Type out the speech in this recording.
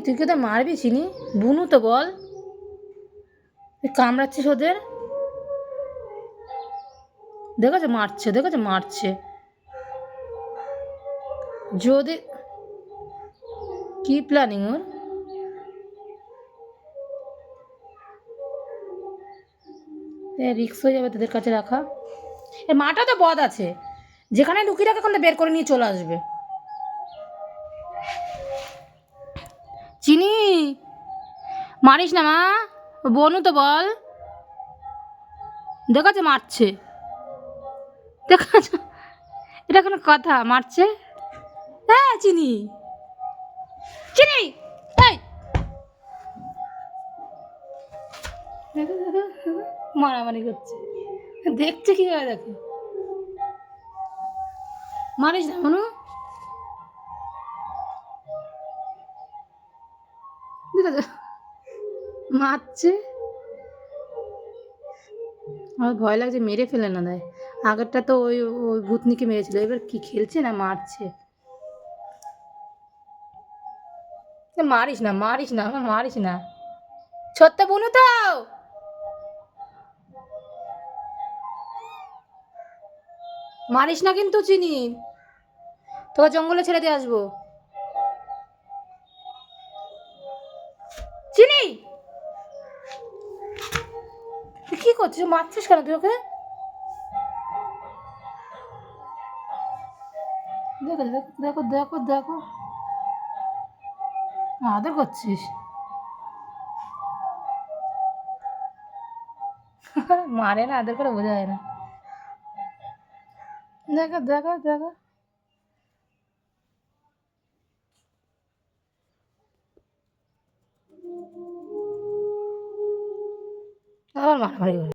তুই কি তো মারবি চিনি? বুনু তো বল, তুই কামড়াচ্ছিস ওদের। দেখেছো মারছে, দেখেছো মারছে। যদি কি প্ল্যানিং ওর? রিক্স হয়ে যাবে তোদের কাছে রাখা। এর মাটা তো বদ আছে, যেখানে লুকিয়ে রাখে ওখানে বের করে নিয়ে চলে আসবে। চিনি, মারিস না মা, বনু তো বল। দেখেছো মারছে, দেখেছো? এটা কোনো কথা? মারছে। হ্যাঁ চিনি, চিনি, এই দেখো দেখো দেখো, মারামারি করছে, দেখছে কি হয় দেখো। মারিস না মনু, দেখেছো মারছে। আমার ভয় লাগছে মেরে ফেলে না দেয়। আগেরটা তো ওই ওই ভূতনিকে মেরেছিল, এবার কি খেলছে না মারছে। মারিস না, মারিস না, আমার মারিস না। ছোট্ট বুনু তো, মারিস না কিন্তু চিনি, তোকে জঙ্গলে ছেড়ে দিয়ে আসবো। চিনি, তুই কি করছিস? মারছিস কেন তুই ওকে? দেখো দেখো দেখো দেখো দেখো, আদর করছিস। মারে না, আদর করে বোঝা যায় না। দেখো দেখো দেখো, আবার মারামারি করে।